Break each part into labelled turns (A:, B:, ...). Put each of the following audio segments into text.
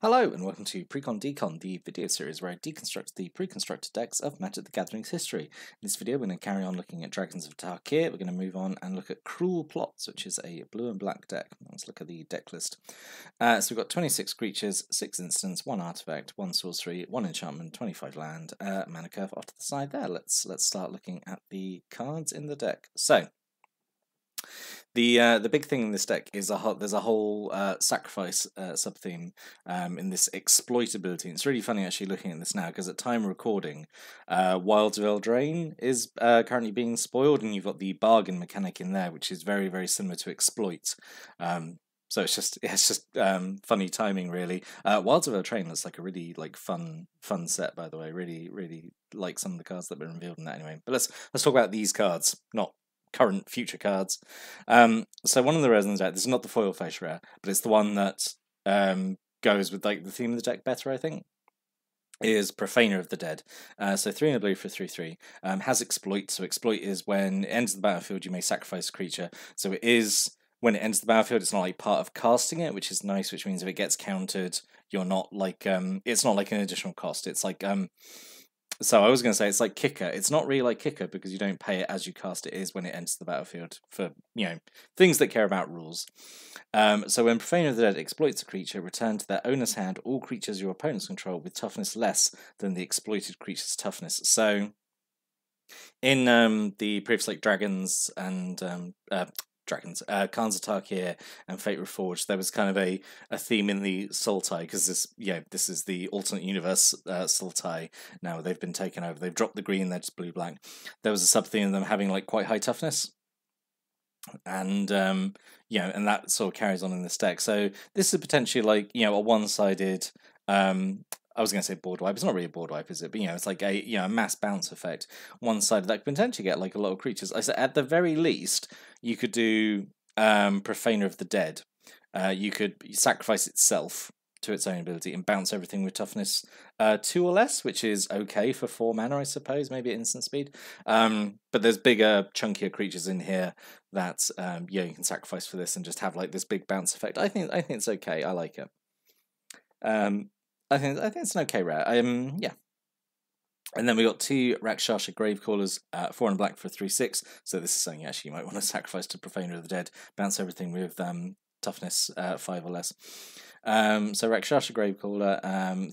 A: Hello and welcome to Precon Decon, the video series where I deconstruct the pre-constructed decks of Magic the Gathering's history. In this video we're going to carry on looking at Dragons of Tarkir. We're going to move on and look at Cruel Plots, which is a blue and black deck. Let's look at the deck list. So we've got 26 creatures, 6 instants, 1 artifact, 1 sorcery, 1 enchantment, 25 land, mana curve off to the side there. Let's start looking at the cards in the deck. So the big thing in this deck is there's a whole sacrifice sub-theme in this exploitability. It's really funny actually looking at this now because at time of recording, Wilds of Eldraine is currently being spoiled, and you've got the bargain mechanic in there, which is very, very similar to exploit. So it's just funny timing, really. Wilds of Eldraine looks like a really fun set, by the way. Really, really like some of the cards that have been revealed in that anyway. But let's talk about these cards, not current future cards. So one of the resonance decks, this is not the foil face rare, but it's the one that goes with the theme of the deck better, I think, is Profaner of the Dead. So 3 in a blue for 3/3. Has exploit. So exploit is when it enters the battlefield you may sacrifice a creature. So it is when it enters the battlefield, it's not like part of casting it, which is nice, which means if it gets countered, you're not it's not like an additional cost. It's like so I was going to say it's like Kicker. It's not really like Kicker because you don't pay it as you cast it. It is when it enters the battlefield for, things that care about rules. So when Profaner of the Dead exploits a creature, return to their owner's hand all creatures your opponents control with toughness less than the exploited creature's toughness. So in the previous Dragons and Khans of Tarkir and Fate Reforged, there was kind of a theme in the Sultai, because this is the alternate universe Sultai. Now they've been taken over. They've dropped the green, they're just blue-black. There was a sub-theme of them having quite high toughness. And and that sort of carries on in this deck. So this is potentially a one-sided I was going to say board wipe. It's not really a board wipe, is it? But it's like a mass bounce effect. One side that could potentially get a lot of creatures. I said at the very least you could do Profaner of the Dead. You could sacrifice itself to its own ability and bounce everything with toughness 2 or less, which is okay for 4 mana, I suppose. Maybe at instant speed. But there's bigger, chunkier creatures in here that you can sacrifice for this and just have this big bounce effect. I think it's okay. I like it. I think it's an okay rare. Yeah. And then we got 2 Rakshasa Gravecallers, 4 and black for 3/6. So this is something actually you might want to sacrifice to Profaner of the Dead. Bounce everything with toughness 5 or less. So Rakshasa Gravecaller,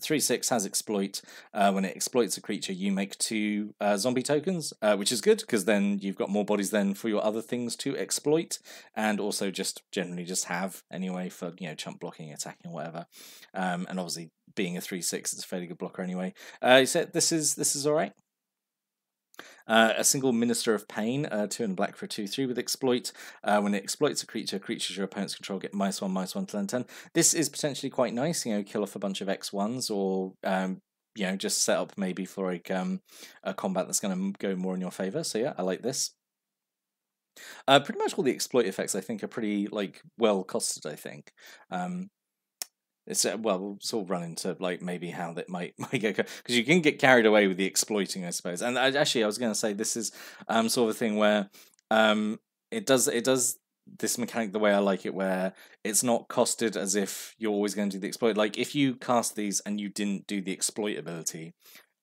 A: 3/6 has exploit. When it exploits a creature, you make 2 zombie tokens, which is good because then you've got more bodies then for your other things to exploit, and also just generally just have anyway for chump blocking, attacking, whatever. And obviously being a 3/6, it's a fairly good blocker anyway. So this is all right. A single Minister of Pain, 2 and black for 2/3 with exploit. When it exploits a creature, creatures your opponents control get -1/-1 to land 10. This is potentially quite nice. Kill off a bunch of X1s, or just set up maybe for a combat that's going to go more in your favor. So yeah, I like this. Pretty much all the exploit effects I think are pretty well costed. I think. It's we'll sort of run into maybe how that might get, because you can get carried away with the exploiting, I suppose. And I was going to say this is sort of a thing where it does this mechanic the way I like it, where it's not costed as if you're always going to do the exploit. If you cast these and you didn't do the exploit ability,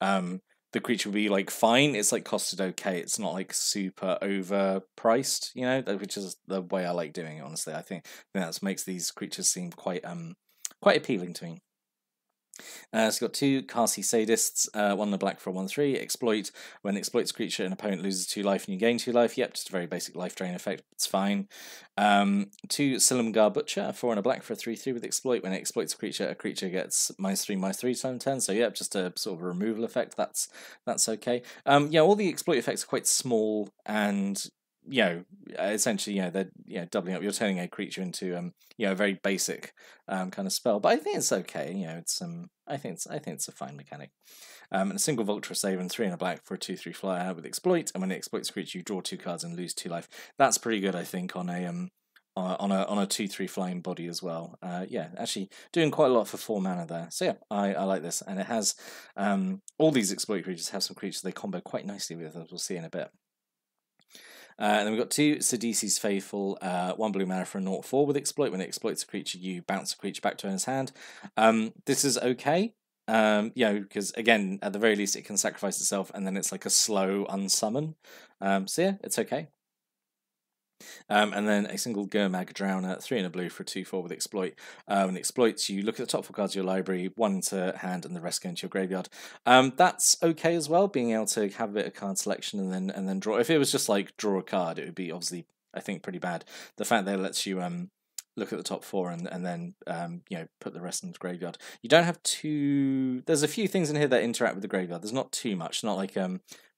A: the creature will be fine. It's costed okay. It's not super overpriced, which is the way I like doing it. Honestly, I think that makes these creatures seem quite appealing to me. So you've got 2 Kasi Sadists, 1 in the black for 1/3. Exploit. When it exploits a creature, an opponent loses 2 life and you gain 2 life. Yep, just a very basic life drain effect. It's fine. 2 Silumgar Butcher, 4 and a black for 3/3 with exploit. When it exploits a creature gets -3/-3 times 10. So yep, just a sort of a removal effect. That's okay. All the exploit effects are quite small and essentially, they're doubling up. You're turning a creature into a very basic kind of spell, but I think it's okay. It's I think it's a fine mechanic. And a single Vulture save and 3 and a black for a 2/3 flyer with exploit. And when it exploits a creature, you draw 2 cards and lose 2 life. That's pretty good, I think, on a 2/3 flying body as well. Actually doing quite a lot for 4 mana there. So yeah, I like this, and it has all these exploit creatures have some creatures they combo quite nicely with, as we'll see in a bit. And then we've got 2 Sidisi's Faithful, 1 blue mana for a 0/4 with exploit. When it exploits a creature, you bounce a creature back to owner's hand. This is okay. You know, because again, at the very least, it can sacrifice itself, and then it's like a slow unsummon. So yeah, it's okay. And then a single Gurmag Drowner, 3 and a blue for a 2/4 with exploit. When it exploits, you look at the top 4 cards of your library, 1 into hand, and the rest go into your graveyard. That's okay as well, being able to have a bit of card selection and then draw. If it was just like draw a card, it would be obviously, I think, pretty bad. The fact that it lets you look at the top 4 and then you know, put the rest in the graveyard. You don't have to. There's a few things in here that interact with the graveyard. There's not too much. Not like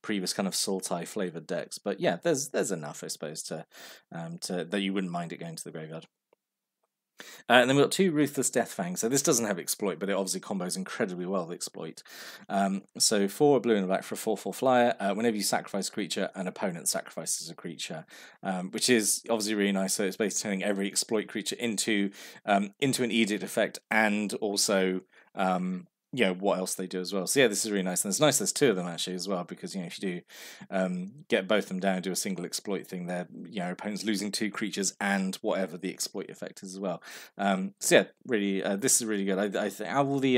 A: previous kind of Sultai flavored decks, but yeah, there's enough, I suppose, to that you wouldn't mind it going to the graveyard. And then we've got 2 Ruthless Deathfang. So this doesn't have exploit, but it obviously combos incredibly well with exploit. So 4 blue and a black for a 4/4 flyer. Whenever you sacrifice a creature, an opponent sacrifices a creature, which is obviously really nice. So it's basically turning every exploit creature into an edict effect, and also you know, what else they do as well. So yeah, this is really nice, and it's nice there's 2 of them actually as well, because you know, if you do get both of them down and do a single exploit thing, there, you know, opponents losing 2 creatures and whatever the exploit effect is as well. So yeah, really, this is really good. I think out of all the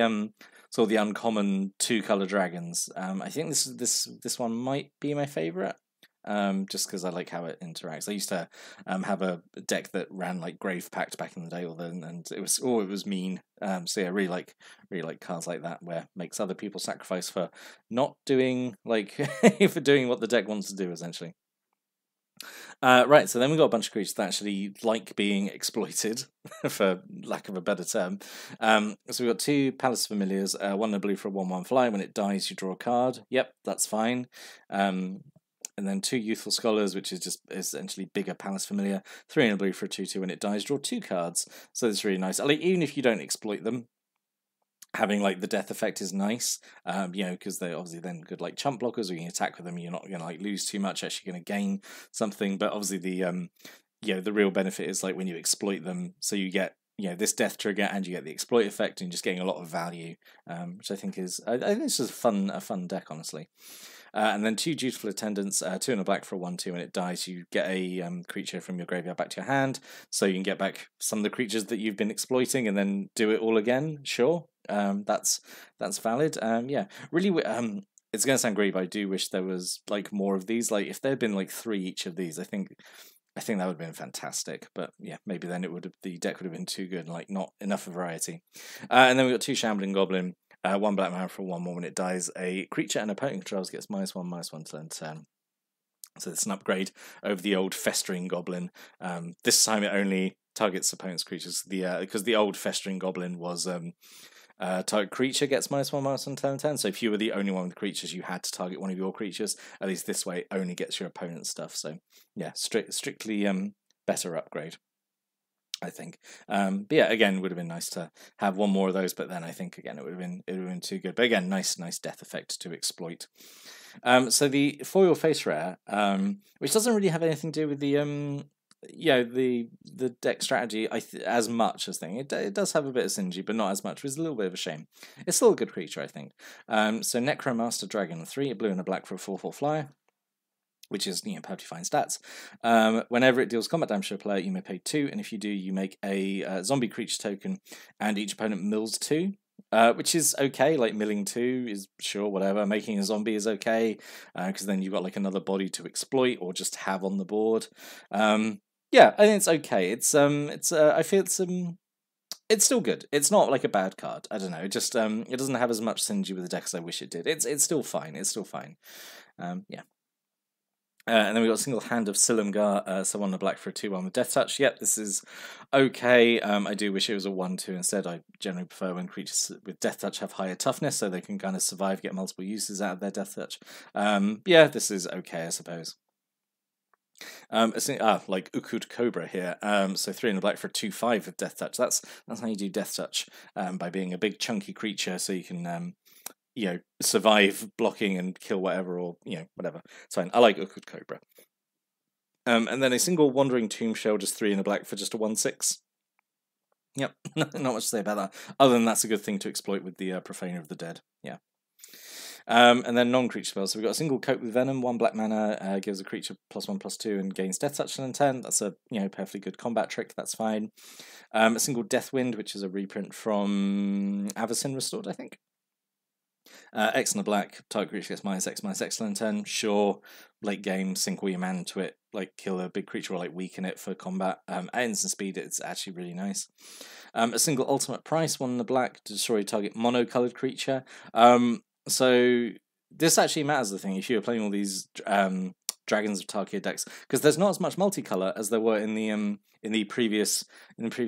A: sort of the uncommon 2-color dragons, I think this one might be my favorite. Just because I like how it interacts. I used to have a deck that ran like Grave Pact back in the day, and it was mean. So yeah, really like cards like that, where it makes other people sacrifice for not doing like for doing what the deck wants to do, essentially. Right, so then we've got a bunch of creatures that actually like being exploited, for lack of a better term. So we've got 2 Palace Familiars, 1 and a blue for a 1/1 fly. When it dies, you draw a card. Yep, that's fine. And then 2 Youthful Scholars, which is just essentially bigger Palace Familiar, 3 and a blue for a 2/2. When it dies, draw 2 cards. So it's really nice. Like, even if you don't exploit them, having like the death effect is nice, you know, because they're obviously then good like chump blockers, or you can attack with them. You're not going to like lose too much. Actually, going to gain something. But obviously the you know, the real benefit is like when you exploit them, so you get, you know, this death trigger and you get the exploit effect, and just getting a lot of value, which I think is I think it's just a fun deck, honestly. And then 2 Dutiful Attendants, 2 and a black for a 1/2. When it dies, you get a creature from your graveyard back to your hand, so you can get back some of the creatures that you've been exploiting and then do it all again. Sure, that's valid. Yeah, really. It's going to sound great, but I do wish there was like more of these. Like, if there had been like 3 each of these, I think that would have been fantastic. But yeah, maybe then the deck would have been too good, and like not enough variety. And then we've got 2 Shambling Goblin. 1 black mana for 1/1. When it dies, a creature an opponent controls gets -1/-1 till end turn. So it's an upgrade over the old Festering Goblin. This time it only targets opponent's creatures. Because the old Festering Goblin was target creature gets -1/-1 till end turn. So if you were the only one with creatures, you had to target one of your creatures. At least this way, it only gets your opponent's stuff. So yeah, strictly better upgrade, I think. But yeah, again, would have been nice to have 1 more of those, but then I think again it would have been too good. But again, nice death effect to exploit. So the foil face rare, which doesn't really have anything to do with the the deck strategy as much as thing. It does have a bit of synergy, but not as much, which is a little bit of a shame. It's still a good creature, I think. So Necromaster Dragon, 3, a blue and a black for a 4/4 flyer, which is, you know, perfectly fine stats. Whenever it deals combat damage to a player, you may pay 2, and if you do, you make a zombie creature token, and each opponent mills 2, which is okay. Like, milling 2 is sure, whatever. Making a zombie is okay, because then you've got like another body to exploit or just have on the board. Yeah, I think it's okay. I feel it's still good. It's not like a bad card. I don't know. It just it doesn't have as much synergy with the deck as I wish it did. It's still fine. It's still fine. Yeah. And then we've got a single Hand of Silumgar, so 1 and a black for a 2/1 with Death Touch. Yep, this is okay. I do wish it was a 1/2 instead. I generally prefer when creatures with Death Touch have higher toughness, so they can kind of survive, get multiple uses out of their Death Touch. Yeah, this is okay, I suppose. Like Ukud Cobra here. So 3 and a black for a 2/5 with Death Touch. That's how you do Death Touch, by being a big chunky creature, so you can you know, survive blocking and kill whatever, or, you know, whatever. It's fine. I like Ukud Cobra. And then a single Wandering Tomb Shell, just 3 and a black for just a 1/6. Yep, not much to say about that. Other than that's a good thing to exploit with the Profaner of the Dead. Yeah. And then non-creature spells. So we've got a single Coat with Venom, 1 black mana, gives a creature +1/+2 and gains Death Touch and intent. That's a perfectly good combat trick. That's fine. A single Deathwind, which is a reprint from Avacyn Restored, I think. X and a black, target creature gets -X/-X till end turn. Sure, late game, sink all your mana into it, like kill a big creature or like weaken it for combat. At instant speed, it's actually really nice. A single ultimate price, 1 in the black, to destroy target mono-colored creature. So this actually matters, I think, if you're playing all these Dragons of Tarkir decks, because there's not as much multicolor as there were in the previous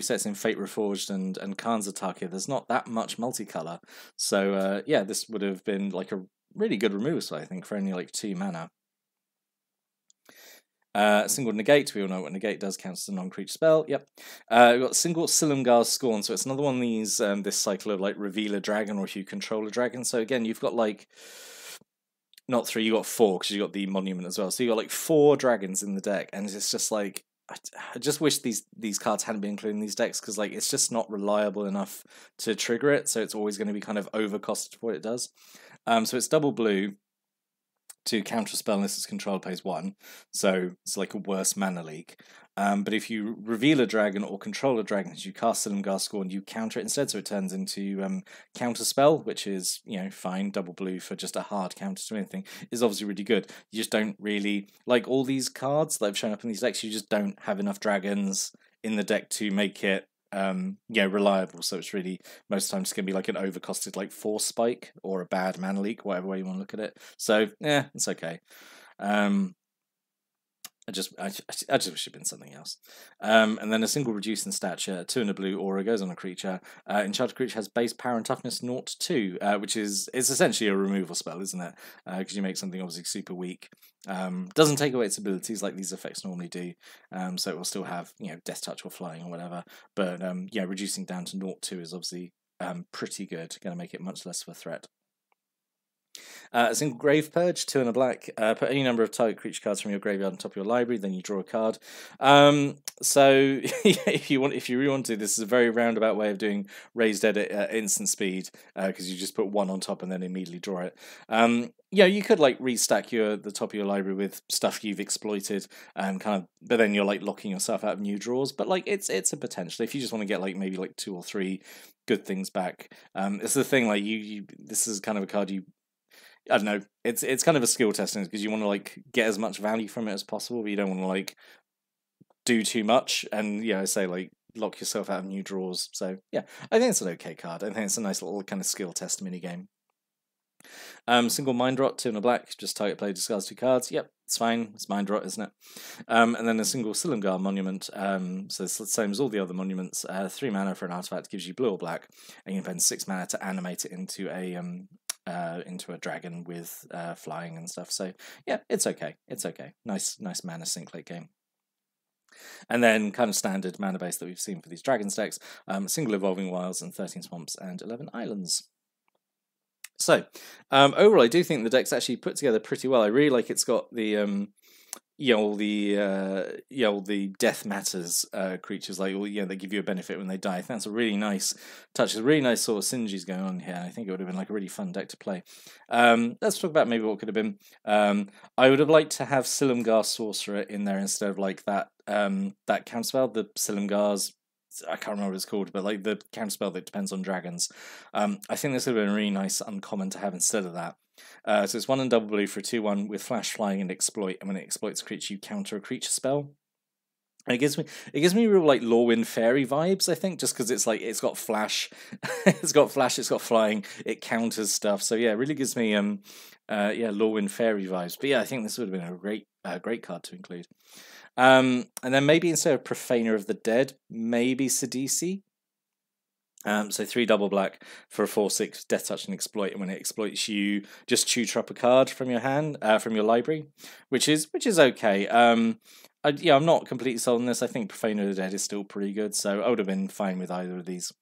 A: sets in Fate Reforged and Khans of Tarkir. There's not that much multicolor, so yeah, this would have been like a really good removal spell, I think, for only like 2 mana. Single negate, we all know what negate does, counts as a non-creature spell. Yep. We've got single Silumgar's Scorn, so it's another one of these this cycle of like reveal a dragon, or if you control a dragon. So again, you've got like not 3, you got 4 because you got the monument as well. So you got like 4 dragons in the deck, and it's just like I just wish these cards hadn't been included in these decks, because like it's just not reliable enough to trigger it. So it's always going to be kind of overcosted for what it does. So it's double blue to counter a spell unless its control pays 1, so it's like a worse mana leak. But if you reveal a dragon or control a dragon, as you cast Silumgar's Scorn, you counter it instead, so it turns into counter spell, which is fine. Double blue for just a hard counter to anything is obviously really good. You just don't really like all these cards that have shown up in these decks. You just don't have enough dragons in the deck to make it reliable, so it's really most times going to be like an overcosted like force spike or a bad mana leak, whatever way you want to look at it. So yeah, it's okay. I just wish it'd been something else. And then a single reduce in stature, 2 in a blue aura goes on a creature. Enchanted creature has base power and toughness 0-2, which is essentially a removal spell, isn't it? Because you make something obviously super weak. Doesn't take away its abilities like these effects normally do. So it will still have death touch or flying or whatever. But reducing down to 0-2 is obviously pretty good. Going to make it much less of a threat. A single Grave Purge, 2 in a black. Put any number of target creature cards from your graveyard on top of your library, then you draw a card. So if you really want to, this is a very roundabout way of doing raised edit at instant speed, because you just put 1 on top and then immediately draw it. You could like restack the top of your library with stuff you've exploited, but then you're like locking yourself out of new draws. But like it's a potential if you just want to get like maybe like 2 or 3 good things back. It's the thing, like this is kind of a card I don't know. It's kind of a skill testing, because you want to like get as much value from it as possible, but you don't want to like do too much and say like lock yourself out of new draws. So yeah, I think it's an okay card. I think it's a nice little kind of skill test mini game. Single Mind Rot, 2 in a black, just target player discards 2 cards. Yep, it's fine. It's Mind Rot, isn't it? And then a single Silumgar Monument. So it's the same as all the other monuments. 3 mana for an artifact, gives you blue or black, and you can spend 6 mana to animate it into a dragon with flying and stuff. So yeah, it's okay. It's okay. Nice mana sink late game. And then kind of standard mana base that we've seen for these dragons decks: single Evolving Wilds and 13 swamps and 11 islands. So overall, I do think the deck's actually put together pretty well. I really like it's got the all the death matters creatures, like they give you a benefit when they die. I think that's a really nice touch. There's a really nice sort of synergies going on here. I think it would have been like a really fun deck to play. Let's talk about maybe what could have been. I would have liked to have Silumgar Sorcerer in there instead of like that counterspell, the Silumgar's. I can't remember what it's called, but like the counterspell that depends on dragons. I think this would have been a really nice uncommon to have instead of that. So it's 1 and double blue for a 2/1 with flash, flying, and exploit. And when it exploits a creature, you counter a creature spell. And it gives me real like Lorwyn Fairy vibes, I think, just because it's like it's got flash, it's got flying, it counters stuff. So yeah, it really gives me Lorwyn Fairy vibes. But yeah, I think this would have been a great card to include. And then maybe instead of Profaner of the Dead, maybe Sidisi. So 3 double black for a 4/6 death touch and exploit, and when it exploits, you just tutor up a card from your hand, from your library, which is okay. I'm not completely sold on this. I think Profaner of the Dead is still pretty good, so I would have been fine with either of these.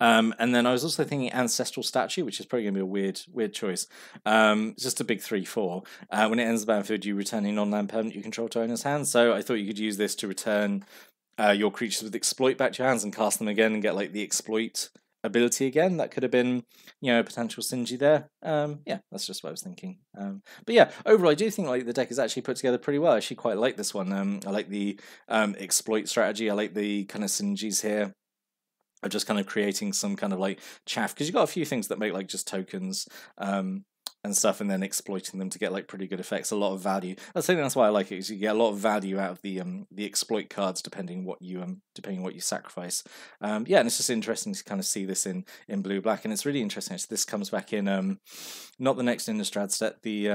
A: And then I was also thinking Ancestral Statue, which is probably going to be a weird choice. It's just a big 3/4. When it ends the battlefield, you return a non-land permanent you control to owner's hand. So I thought you could use this to return your creatures with exploit back to your hands and cast them again and get like the exploit ability again. That could have been, you know, a potential synergy there. Yeah, that's just what I was thinking. But yeah, overall, I do think like the deck is actually put together pretty well. I actually quite like this one. I like the exploit strategy. I like the kind of synergies here of just kind of creating some kind of like chaff, because you've got a few things that make like just tokens and stuff, and then exploiting them to get like pretty good effects, a lot of value. I think that's why I like it, is you get a lot of value out of the exploit cards depending what you sacrifice. Yeah, and it's just interesting to kind of see this in blue black, and it's really interesting. This comes back in not the next Innistrad set, the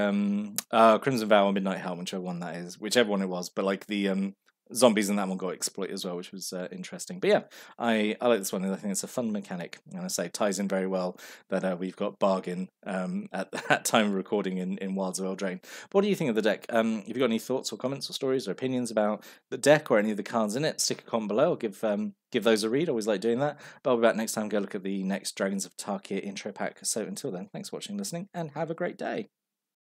A: Crimson Vow or Midnight Helm, whichever one that is, whichever one it was, but like the zombies in that one got exploit as well, which was interesting. But yeah, I like this one, and I think it's a fun mechanic. And I say ties in very well that we've got Bargain at that time of recording in Wilds of Eldraine. But what do you think of the deck? Have you got any thoughts or comments or stories or opinions about the deck or any of the cards in it? Stick a comment below, or give those a read. Always like doing that. But I'll be back next time. Go look at the next Dragons of Tarkir intro pack. So until then, thanks for watching, listening, and have a great day.